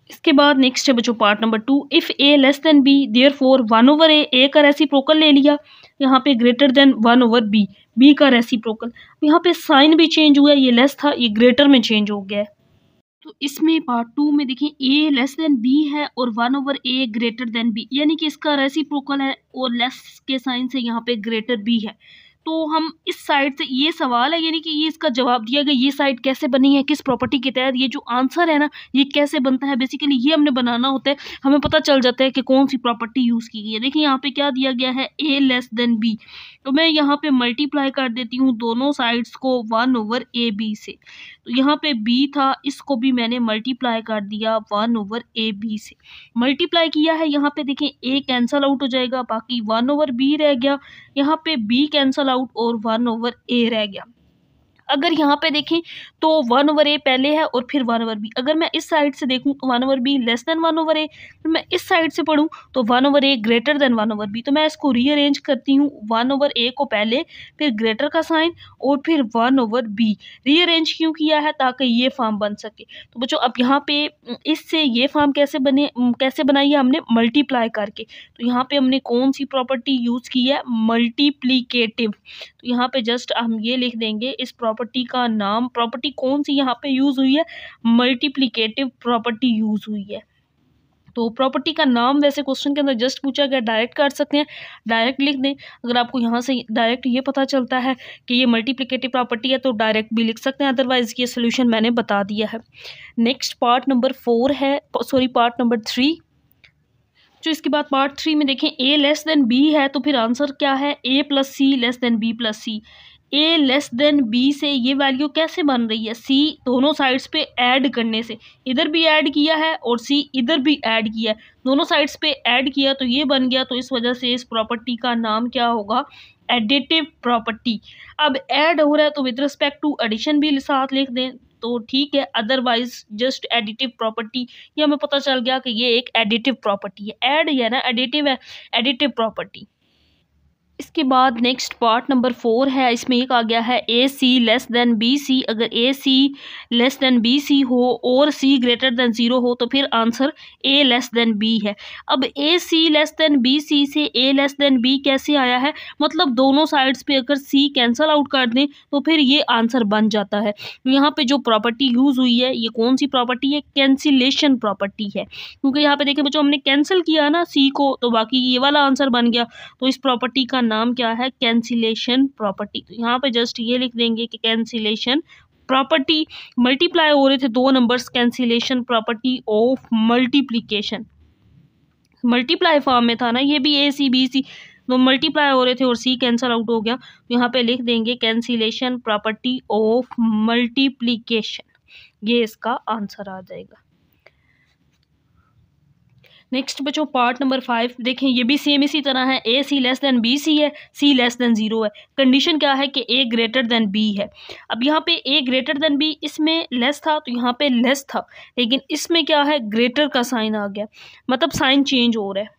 A: इसके बाद नेक्स्ट है बच्चों part number 2, if A less than B therefore 1/a, A का रेसिप्रोकल ले लिया, यहाँ पे ग्रेटर देन 1/b, बी का रेसिप्रोकल, यहाँ पे साइन भी चेंज हुआ है, ये लेस था ये ग्रेटर में चेंज हो गया है। तो इसमें पार्ट 2 में देखिए a लेस देन b है और 1/a ग्रेटर देन b, यानी कि इसका रेसिप्रोकल है और लेस के साइन से यहाँ पे ग्रेटर b है। तो हम इस साइड से, ये सवाल है यानी कि ये इसका जवाब दिया गया, ये साइड कैसे बनी है, किस प्रॉपर्टी के तहत, ये जो आंसर है ना ये कैसे बनता है, बेसिकली ये हमने बनाना होता है, हमें पता चल जाता है कि कौन सी प्रॉपर्टी यूज़ की गई है। देखिए यहाँ पे क्या दिया गया है, a लेस देन b, तो मैं यहाँ पे मल्टीप्लाई कर देती हूँ दोनों साइड्स को 1/ab से, तो यहाँ पे b था, इसको भी मैंने मल्टीप्लाई कर दिया 1/ab से, मल्टीप्लाई किया है, यहाँ पे देखिए a कैंसल आउट हो जाएगा, बाकी 1/b रह गया, यहाँ पे b कैंसल आउट और 1/a रह गया। अगर यहाँ पे देखें तो 1/a पहले है और फिर 1/b, अगर मैं इस साइड से देखूँ तो 1/b लेस देन 1/a, फिर मैं इस साइड से पढ़ूँ तो 1/a ग्रेटर देन 1/b, तो मैं इसको रीअरेंज करती हूँ, 1/a को पहले, फिर ग्रेटर का साइन और फिर 1/b। रीअरेंज क्यों किया है, ताकि ये फॉर्म बन सके। तो बच्चों अब यहाँ पे इससे ये फॉर्म कैसे बनाई है हमने, मल्टीप्लाई करके, तो यहाँ पे हमने कौन सी प्रॉपर्टी यूज़ की है, मल्टीप्लीकेटिव, तो यहाँ पे जस्ट हम ये लिख देंगे, इस प्रॉपर्टी का नाम, प्रॉपर्टी कौन सी यहाँ पे यूज़ हुई है, मल्टीप्लिकेटिव प्रॉपर्टी यूज़ हुई है। तो प्रॉपर्टी का नाम वैसे क्वेश्चन के अंदर जस्ट पूछा गया, डायरेक्ट कर सकते हैं, डायरेक्ट लिख दें, अगर आपको यहाँ से डायरेक्ट ये पता चलता है कि ये मल्टीप्लिकेटिव प्रॉपर्टी है तो डायरेक्ट भी लिख सकते हैं, अदरवाइज ये सोल्यूशन मैंने बता दिया है। नेक्स्ट पार्ट नंबर 4 है, सॉरी पार्ट नंबर 3, जो इसके बाद पार्ट 3 में देखें a लेस देन b है, तो फिर आंसर क्या है, a plus C less than b plus C. a less than b से ये वैल्यू कैसे बन रही है, c दोनों साइड्स पे ऐड करने से, इधर भी ऐड किया है और c इधर भी ऐड किया है, दोनों साइड्स पे ऐड किया तो ये बन गया, तो इस वजह से इस प्रॉपर्टी का नाम क्या होगा, एडिटिव प्रॉपर्टी। अब ऐड हो रहा है तो विद रिस्पेक्ट टू एडिशन भी साथ लिख दें तो ठीक है, अदरवाइज जस्ट एडिटिव प्रॉपर्टी, ये हमें पता चल गया कि ये एक एडिटिव प्रॉपर्टी है, ऐड है ना एडिटिव है, एडिटिव प्रॉपर्टी। इसके बाद नेक्स्ट पार्ट नंबर 4 है, इसमें एक आ गया है A C less than B C, अगर A C less than B C हो और सी ग्रेटर देन 0 हो तो फिर answer A less than B है। अब A C less than B C से ए लेस देन बी कैसे आया है, मतलब दोनों साइड्स पे अगर सी कैंसल आउट कर दें तो फिर ये आंसर बन जाता है। यहाँ पे जो प्रॉपर्टी यूज़ हुई है ये कौन सी प्रॉपर्टी है, कैंसिलेशन प्रॉपर्टी है, क्योंकि यहाँ पे देखें बच्चों हमने कैंसिल किया ना सी को, तो बाकी ये वाला आंसर बन गया, तो इस प्रॉपर्टी का नाम क्या है, कैंसिलेशन प्रॉपर्टी। तो यहाँ पे जस्ट ये लिख देंगे कि कैंसिलेशन प्रॉपर्टी, मल्टीप्लाई हो रहे थे दो numbers, cancellation property of multiplication, multiply form में था ना ये भी, ए सी बी सी तो मल्टीप्लाई हो रहे थे और सी कैंसल आउट हो गया, तो यहाँ पे लिख देंगे कैंसिलेशन प्रॉपर्टी ऑफ मल्टीप्लिकेशन, ये इसका आंसर आ जाएगा। नेक्स्ट बच्चों पार्ट नंबर 5 देखें, ये भी सेम इसी तरह है। A C less than B सी है, सी लेस देन 0 है। कंडीशन क्या है कि ए ग्रेटर देन बी है। अब यहाँ पे ए ग्रेटर देन बी, इसमें लेस था तो यहाँ पे लेस था, लेकिन इसमें क्या है ग्रेटर का साइन आ गया, मतलब साइन चेंज हो रहा है।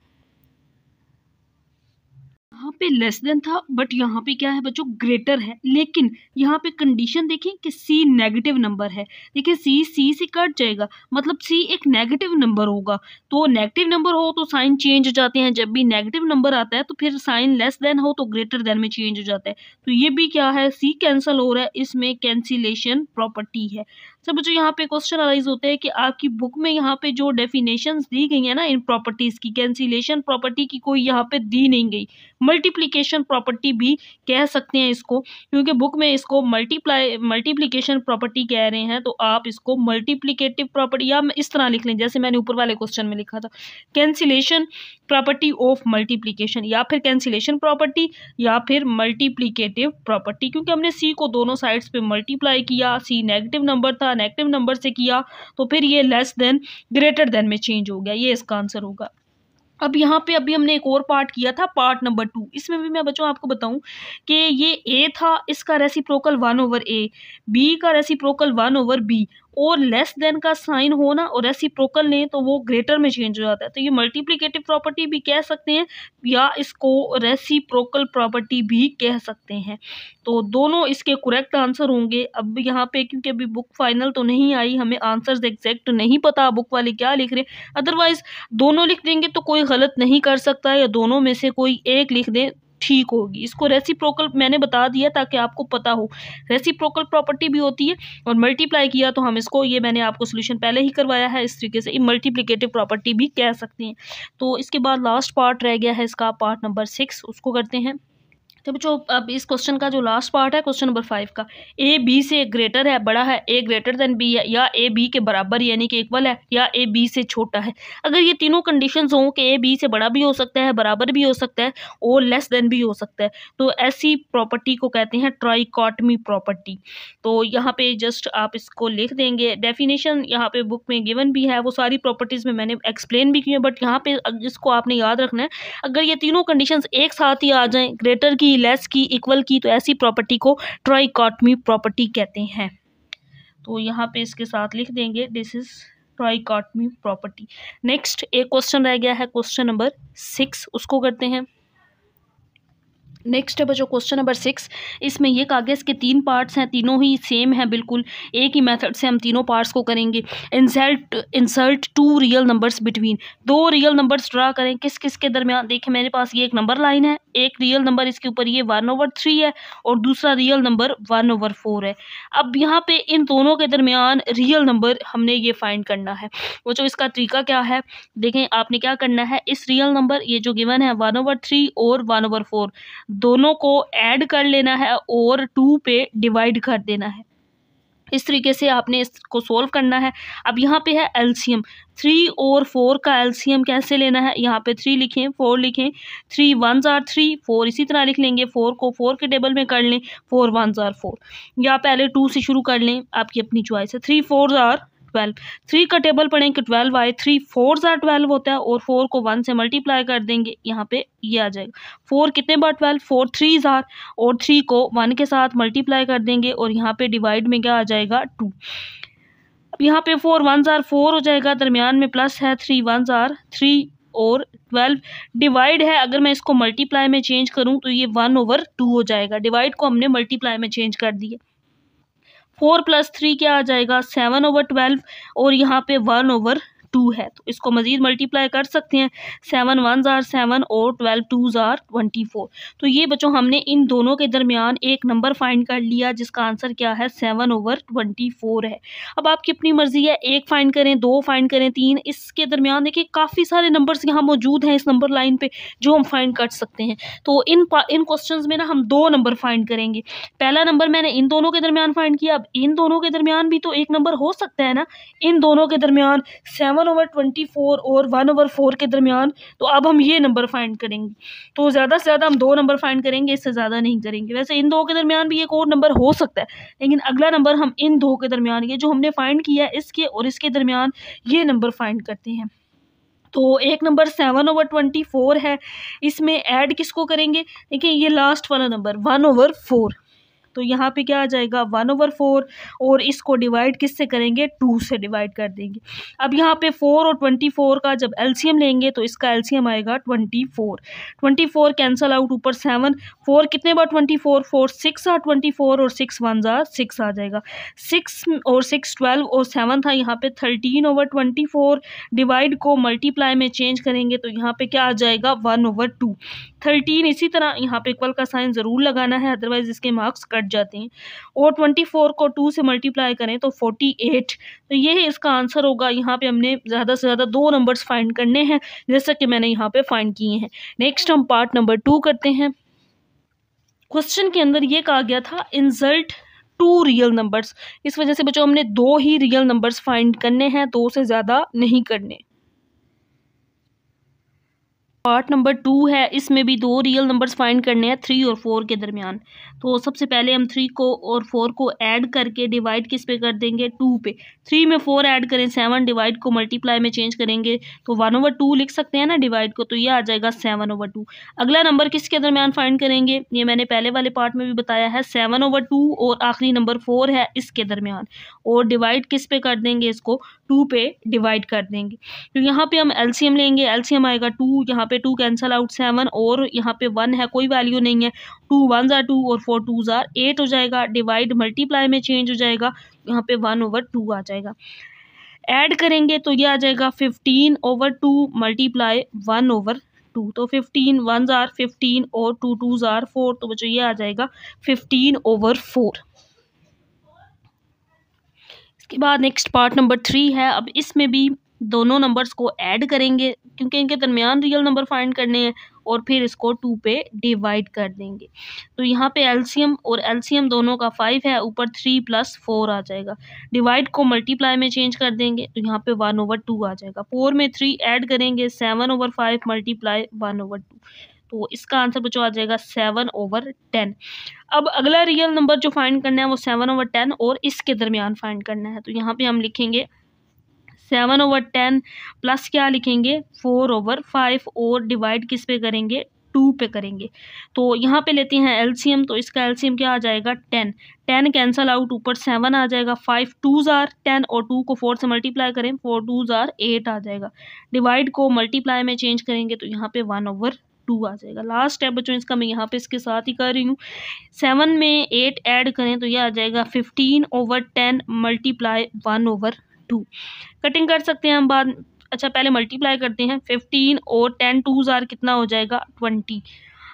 A: यहाँ पे लेस देन था बट यहाँ पे क्या है बच्चों ग्रेटर है, लेकिन यहाँ पे कंडीशन देखें कि सी नेगेटिव नंबर है। देखिए सी से कट जाएगा, मतलब सी एक नेगेटिव नंबर होगा। तो नेगेटिव नंबर हो तो साइन चेंज हो जाते हैं, जब भी नेगेटिव नंबर आता है तो फिर साइन लेस देन हो तो ग्रेटर देन में चेंज हो जाता है। तो ये भी क्या है सी कैंसिल हो रहा है, इसमें कैंसिलेशन प्रॉपर्टी है। सब बच्चों यहाँ पे क्वेश्चन अराइज होते हैं कि आपकी बुक में यहाँ पे जो डेफिनेशंस दी गई है ना इन प्रॉपर्टीज की, कैंसिलेशन प्रॉपर्टी की कोई यहाँ पे दी नहीं गई। मल्टीप्लिकेशन प्रॉपर्टी भी कह सकते हैं इसको, क्योंकि बुक में इसको मल्टीप्लिकेशन प्रॉपर्टी कह रहे हैं, तो आप इसको मल्टीप्लिकेटिव प्रॉपर्टी या इस तरह लिख लें जैसे मैंने ऊपर वाले क्वेश्चन में लिखा था, कैंसिलेशन प्रॉपर्टी ऑफ मल्टीप्लिकेशन, या फिर कैंसिलेशन प्रॉपर्टी या फिर मल्टीप्लिकेटिव प्रॉपर्टी। क्योंकि हमने सी को दोनों साइड्स पे मल्टीप्लाई किया, सी नेगेटिव नंबर था, नेगेटिव नंबर से किया तो फिर ये लेस देन ग्रेटर देन में चेंज हो गया, ये इसका आंसर होगा। अब यहाँ पे अभी हमने एक और पार्ट किया था पार्ट नंबर 2, इसमें भी मैं बच्चों आपको बताऊं कि ये ए था, इसका रेसिप्रोकल 1/a, बी का रेसिप्रोकल 1/b, और लेस देन का साइन होना और रेसिप्रोकल ने तो वो ग्रेटर में चेंज हो जाता है। तो ये मल्टीप्लिकेटिव प्रॉपर्टी भी कह सकते हैं या इसको रेसिप्रोकल प्रॉपर्टी भी कह सकते हैं। तो दोनों इसके करेक्ट आंसर होंगे। अब यहाँ पे क्योंकि अभी बुक फाइनल तो नहीं आई, हमें आंसर्स एग्जैक्ट नहीं पता बुक वाले क्या लिख रहे हैं, अदरवाइज दोनों लिख देंगे तो कोई गलत नहीं कर सकता, या दोनों में से कोई एक लिख दें ठीक होगी। इसको रेसिप्रोकल मैंने बता दिया ताकि आपको पता हो, रेसिप्रोकल प्रॉपर्टी भी होती है, और मल्टीप्लाई किया तो हम इसको, ये मैंने आपको सोल्यूशन पहले ही करवाया है, इस तरीके से मल्टीप्लिकेटिव प्रॉपर्टी भी कह सकते हैं। तो इसके बाद लास्ट पार्ट रह गया है इसका पार्ट नंबर 6, उसको करते हैं। तो बच्चों अब इस क्वेश्चन का जो लास्ट पार्ट है क्वेश्चन नंबर 5 का, ए बी से ग्रेटर है, बड़ा है, ए ग्रेटर देन बी है, या ए बी के बराबर यानी कि इक्वल है, या ए बी से छोटा है। अगर ये तीनों कंडीशंस हों कि ए बी से बड़ा भी हो सकता है, बराबर भी हो सकता है, और लेस देन भी हो सकता है, तो ऐसी प्रॉपर्टी को कहते हैं ट्राइकॉटमी प्रॉपर्टी। तो यहाँ पे जस्ट आप इसको लिख देंगे, डेफिनेशन यहाँ पे बुक में गिवन भी है, वो सारी प्रॉपर्टीज में मैंने एक्सप्लेन भी की है, बट यहाँ पे इसको आपने याद रखना है, अगर ये तीनों कंडीशंस एक साथ ही आ जाएं, ग्रेटर की, लेस की, इक्वल की, तो ऐसी प्रॉपर्टी को ट्राइकॉटमी प्रॉपर्टी कहते हैं। तो यहाँ पे इसके साथ लिख देंगे this is trichotomy property. Next एक क्वेश्चन रह गया है क्वेश्चन नंबर 6, उसको करते हैं। नेक्स्ट है बच्चों क्वेश्चन नंबर 6, इसमें ये कागज़ के 3 पार्ट्स हैं, तीनों ही सेम है, बिल्कुल एक ही मेथड से हम तीनों पार्ट्स को करेंगे। Insert 2 real numbers between, 2 real numbers draw करें, किस किस के दरमियान। देखिए मेरे पास ये एक नंबर लाइन है, एक रियल नंबर इसके ऊपर ये 1/3 है, और दूसरा रियल नंबर 1/4 है। अब यहाँ पे इन दोनों के दरमियान रियल नंबर हमने ये फाइंड करना है। वो जो इसका तरीका क्या है, देखें आपने क्या करना है, इस रियल नंबर ये जो गिवन है 1/3 और 1/4 दोनों को ऐड कर लेना है और 2 पे डिवाइड कर देना है। इस तरीके से आपने इसको सोल्व करना है। अब यहाँ पे है एलसीएम, 3 और 4 का एलसीएम कैसे लेना है, यहाँ पे 3 लिखें, 4 लिखें, 3 1s are 3, 4 इसी तरह लिख लेंगे, 4 को 4 के टेबल में कर लें, 4 1s are 4, या पहले 2 से शुरू कर लें, आपकी अपनी चॉइस है। 3 4s are 12, 3 का टेबल पढ़ें कि 12 आए, 3 4s are 12 होता है, और 4 को 1 से मल्टीप्लाई कर देंगे, यहाँ पे ये आ जाएगा। 4 कितने बार 12, 4 3s are, और 3 को 1 के साथ मल्टीप्लाई कर देंगे, और यहाँ पे डिवाइड में क्या आ जाएगा 2। अब यहाँ पे 4 1s are 4 हो जाएगा, दरमियान में प्लस है, 3 1s are 3, और 12 डिवाइड है, अगर मैं इसको मल्टीप्लाई में चेंज करूँ तो ये 1/2 हो जाएगा। डिवाइड को हमने मल्टीप्लाई में चेंज कर दिया। 4 + 3 क्या आ जाएगा 7/12, और यहाँ पे 1/2 है, तो इसको मजीद मल्टीप्लाई कर सकते हैं। 7 1s are 7 और 12 2s are 24। तो ये बच्चों हमने इन दोनों के दरमियान एक नंबर फाइंड कर लिया जिसका आंसर क्या है 7/24 है। अब आपकी अपनी मर्जी है, 1 फाइंड करें, 2 फाइंड करें, 3, इसके दरमियान देखिए काफ़ी सारे नंबर्स यहाँ मौजूद हैं इस नंबर लाइन पे जो हम फाइंड कर सकते हैं। तो इन क्वेश्चंस में ना हम 2 नंबर फाइंड करेंगे। पहला नंबर मैंने इन दोनों के दरमियान फाइंड किया, अब इन दोनों के दरमियान भी तो एक नंबर हो सकता है ना, इन दोनों के दरमियान 7/24 और 1/4 के दरमियान, तो अब हम ये नंबर फाइंड करेंगे। तो ज़्यादा से ज़्यादा हम 2 नंबर फाइंड करेंगे, इससे ज़्यादा नहीं करेंगे। वैसे इन 2 के दरमियान भी एक और नंबर हो सकता है, लेकिन अगला नंबर हम इन 2 के दरमियान, ये जो हमने फाइंड किया है इसके और इसके दरमियान ये नंबर फाइंड करते हैं। तो एक नंबर 7/24 है, इसमें ऐड किसको करेंगे? देखिए ये लास्ट वाला नंबर 1/4, तो यहाँ पे क्या आ जाएगा 1/4, और इसको डिवाइड किससे करेंगे? 2 से डिवाइड कर देंगे। अब यहाँ पे 4 और 24 का जब एलसीएम लेंगे तो इसका एलसीएम आएगा 24। 24 कैंसल आउट, ऊपर 7, 4 कितने बार 24, 4 6 आर 24 और 6 1 आर 6 आ जाएगा। 6 और 6 12 और 7 था, यहाँ पे 13/24। डिवाइड को मल्टीप्लाई में चेंज करेंगे तो यहाँ पे क्या आ जाएगा 1/2। 13 इसी तरह यहाँ पे इक्वल का साइन ज़रूर लगाना है, अदरवाइज इसके मार्क्स कट जाते हैं। और 24 को 2 से मल्टीप्लाई करें तो 48, तो ये इसका आंसर होगा। यहाँ पे हमने ज़्यादा से ज़्यादा 2 नंबर्स फाइंड करने हैं, जैसा कि मैंने यहाँ पे फाइंड किए हैं। नेक्स्ट हम पार्ट नंबर 2 करते हैं। क्वेश्चन के अंदर ये कहा गया था इंसल्ट 2 रियल नंबर्स, इस वजह से बच्चों हमने 2 ही रियल नंबर्स फाइंड करने हैं, 2 से ज़्यादा नहीं करने। पार्ट नंबर 2 है, इसमें भी 2 रियल नंबर्स फाइंड करने हैं 3 और 4 के दरमियान। तो सबसे पहले हम 3 को और 4 को ऐड करके डिवाइड किस पे कर देंगे? 2 पे। 3 में 4 ऐड करें 7, डिवाइड को मल्टीप्लाई में चेंज करेंगे तो 1/2 लिख सकते हैं ना डिवाइड को, तो ये आ जाएगा 7/2। अगला नंबर किसके दरमियान फाइंड करेंगे? ये मैंने पहले वाले पार्ट में भी बताया है, 7/2 और आखिरी नंबर 4 है इसके दरमियान, और डिवाइड किस पे कर देंगे? इसको 2 पे डिवाइड कर देंगे। तो यहाँ पे हम एलसीएम लेंगे, एलसीएम आएगा 2, यहाँ पे 2 कैंसल आउट 7, और यहाँ पे 1 है, कोई वैल्यू नहीं है, 2 1s आर 2 और 4 2s आर 8 हो जाएगा। डिवाइड मल्टीप्लाई में चेंज हो जाएगा, यहाँ पे 1/2 आ जाएगा। ऐड करेंगे तो ये आ जाएगा 15/2 मल्टीप्लाई 1/2, तो 15 1s आर 15 और 2 2s आर 4, तो बच्चों ये आ जाएगा 15/4। इसके बाद नेक्स्ट पार्ट नंबर 3 है। अब इसमें भी दोनों नंबर्स को ऐड करेंगे क्योंकि इनके दरमियान रियल नंबर फाइंड करने हैं, और फिर इसको 2 पे डिवाइड कर देंगे। तो यहाँ पे एलसीएम और एलसीएम दोनों का 5 है, ऊपर 3 + 4 आ जाएगा। डिवाइड को मल्टीप्लाई में चेंज कर देंगे तो यहाँ पे 1/2 आ जाएगा। 4 में 3 ऐड करेंगे 7/5 मल्टीप्लाई 1/2, तो इसका आंसर बच्चों आ जाएगा 7/10। अब अगला रियल नंबर जो फाइंड करना है वो 7/10 और इसके दरमियान फाइंड करना है। तो यहाँ पे हम लिखेंगे 7/10 प्लस क्या लिखेंगे 4/5, और डिवाइड किस पे करेंगे 2 पे करेंगे। तो यहाँ पे लेते हैं एलसीएम, तो इसका एलसीएम क्या आ जाएगा 10। 10 कैंसल आउट, ऊपर 7 आ जाएगा, 5 2s आर 10 और 2 को 4 से मल्टीप्लाई करें 4 2s आर 8 आ जाएगा। डिवाइड को मल्टीप्लाई में चेंज करेंगे तो यहाँ पे 1/2 आ जाएगा। लास्ट स्टेप बच्चों इसका मैं यहाँ पे इसके साथ ही कर रही हूँ। 7 में 8 ऐड करें तो यह आ जाएगा 15/10 मल्टीप्लाई 1/2। कटिंग कर सकते हैं हम बाद, अच्छा पहले मल्टीप्लाई करते हैं। 15 और 10 2s आर कितना हो जाएगा 20।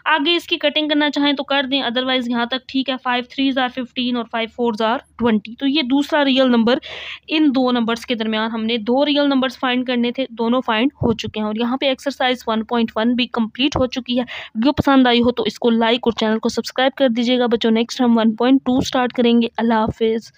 A: आगे इसकी कटिंग करना चाहें तो कर दें, अदरवाइज यहाँ तक ठीक है। 5 3s आर 15 और 5 4s आर 20। तो ये दूसरा रियल नंबर, इन 2 नंबर्स के दरमियान हमने 2 रियल नंबर्स फाइंड करने थे, दोनों फाइंड हो चुके हैं। और यहाँ पे एक्सरसाइज 1.1 भी कंप्लीट हो चुकी है। वीडियो पसंद आई हो तो इसको लाइक और चैनल को सब्सक्राइब कर दीजिएगा बच्चों। नेक्स्ट हम 1.2 स्टार्ट करेंगे। अल्लाह हाफिज़।